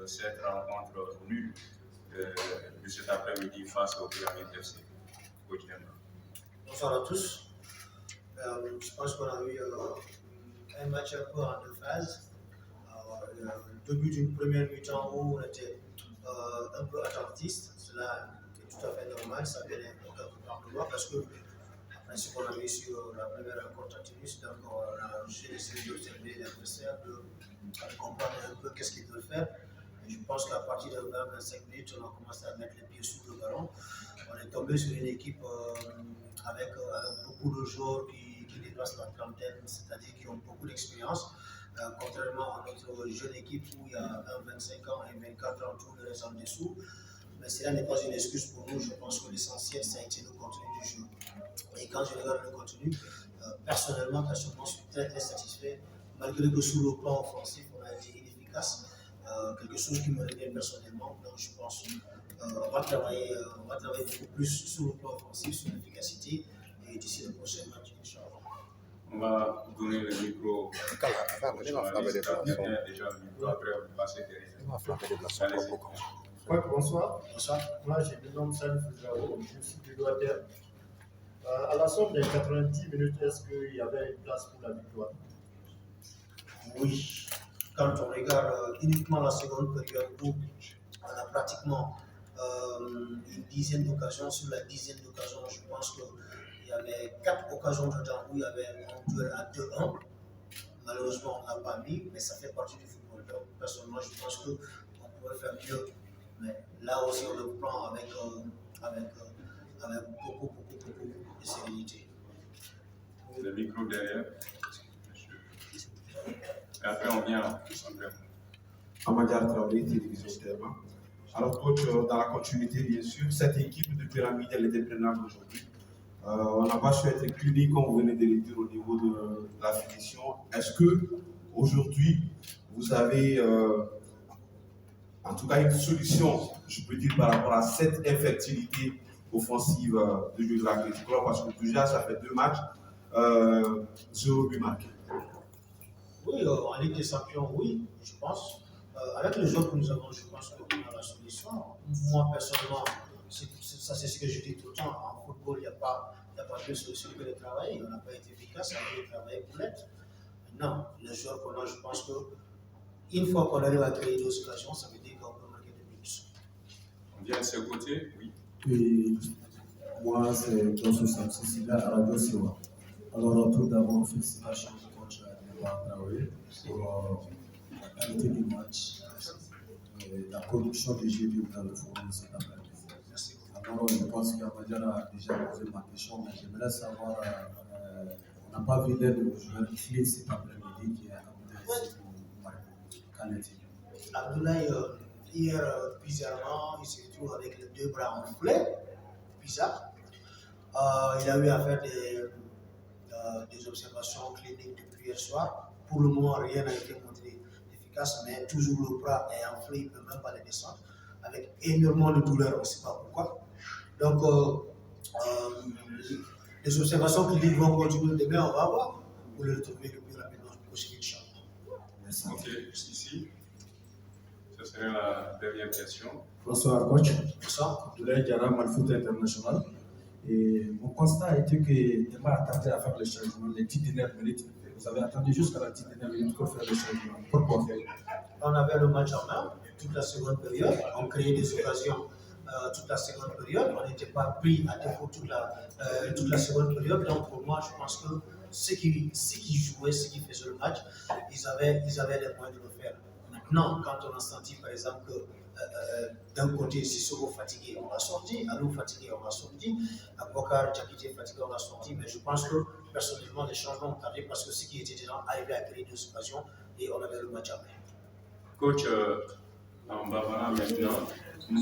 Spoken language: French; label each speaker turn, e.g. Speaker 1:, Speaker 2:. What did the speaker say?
Speaker 1: cette rencontre nulle de cet après-midi face au Pyramide FC.
Speaker 2: Bonsoir à tous. Je pense qu'on a eu un match un peu en deux phases. Le début d'une première mi-temps où on était un peu attentiste, cela est tout à fait normal, ça vient quelque part de moi parce que après ce qu'on a vu sur la première rencontre Antinus, donc j'ai essayé d'observer l'adversaire, de comprendre un peu qu'est-ce qu'il veut faire. Et je pense qu'à partir de 20-25 minutes, on a commencé à mettre les pieds sous le ballon. On est tombé sur une équipe avec beaucoup de joueurs qui dépassent la trentaine, c'est-à-dire qui ont beaucoup d'expérience. Contrairement à notre jeune équipe où il y a un 25 ans et 24 ans, tout le reste en dessous. Mais cela n'est pas une excuse pour nous. Je pense que l'essentiel, ça a été le contenu du jeu. Et quand je regarde le contenu, personnellement, je suis très très satisfait. Malgré que sur le plan offensif, on a été inefficace. Quelque chose qui me revient personnellement. Donc je pense qu'on va travailler beaucoup plus sur le plan offensif, sur l'efficacité. Et d'ici le prochain match, Inch'Allah.
Speaker 1: On va donner le micro.
Speaker 3: Oui, bonsoir.
Speaker 2: Bonsoir.
Speaker 3: Moi, j'ai le nom de Salim Foudrao, je suis du Loiter. À la somme des 90 minutes, est-ce qu'il y avait une place pour la victoire?
Speaker 2: Oui. Quand on regarde uniquement la seconde période où on a pratiquement une dizaine d'occasions, sur la dizaine d'occasions, je pense qu'il y avait 4 occasions dedans où il y avait un duel à 2-1. Malheureusement, on ne l'a pas mis, mais ça fait partie du football. Donc, personnellement, je pense qu'on pourrait faire mieux. Mais là aussi, on le prend avec beaucoup de sérénité.
Speaker 1: Le micro derrière. Et après, on vient.
Speaker 4: Amadjar Traoré, télévision Terma. Alors, coach, dans la continuité, bien sûr, cette équipe de Pyramide, elle était prenable aujourd'hui. On n'a pas su être clinique, comme vous venez de le dire, au niveau de la finition. Est-ce que aujourd'hui, vous avez en tout cas une solution, je peux dire, par rapport à cette infertilité offensive de jeu de l'Athletic Club? Parce que déjà, ça fait 2 matchs, 0 but marqué.
Speaker 2: Oui, en Ligue des Champions, oui, je pense. Avec les joueurs que nous avons, je pense qu'on a la solution. Moi, personnellement, ça c'est ce que je dis tout le temps. En football, il n'y a pas de solution que de travailler. On n'a pas été efficace, on a dû travailler pour l'être. Maintenant, les joueurs qu'on a, je pense qu'une fois qu'on arrive à créer des occasions, ça veut dire qu'on peut marquer des buts.
Speaker 1: On vient de ce côté, oui.
Speaker 5: Et moi, c'est Dosso Samsisila à Radio Siwa. Alors, tout d'abord, félicitations au coach Traoré pour la qualité du match et la production du jeu dans le football cet après-midi. Alors, je pense qu'Amadjar a déjà posé ma question, mais j'aimerais savoir, on n'a pas vu l'aide de joueur clé cet après-midi qui est Abdoulaye Kaneti.
Speaker 2: Abdoulaye, hier, bizarrement, il se retrouve avec les 2 bras enflés. Bizarre. Il a eu à faire des observations cliniques depuis hier soir. Pour le moment, rien n'a été montré efficace, mais toujours le bras est enflé, il ne peut même pas les descendre, avec énormément de douleur, on ne sait pas pourquoi. Donc, les observations cliniques vont continuer demain, on va voir, pour le retrouver le plus rapidement possible, Inch'Allah.
Speaker 1: Ok, jusqu'ici. Ce serait la dernière question.
Speaker 5: Bonsoir, coach.
Speaker 2: Bonsoir.
Speaker 5: Abdoulaye Diarra, Malfoot International. Et mon constat a été que Nema a tardé à faire le changement les 10 dernières minutes. Vous avez attendu jusqu'à la 10 dernière minute pour faire le changement. Pourquoi faire?
Speaker 2: On avait le match en main toute la seconde période. On créait des occasions toute la seconde période. On n'était pas pris à défaut toute la seconde période. Donc pour moi, je pense que ceux qui jouaient, ceux qui faisaient le match, ils avaient les moyens de le faire. Maintenant, quand on a senti par exemple que d'un côté, Sissoko fatigué, on l'a sorti, Alou fatigué, on l'a sorti, Abokar Djakité fatigué, on l'a sorti, mais je pense que personnellement, les changements ont tardé parce que ceux qui étaient dedans arrivaient à créer des occasions et on avait le match à main.
Speaker 1: Coach, en Bavara maintenant, nous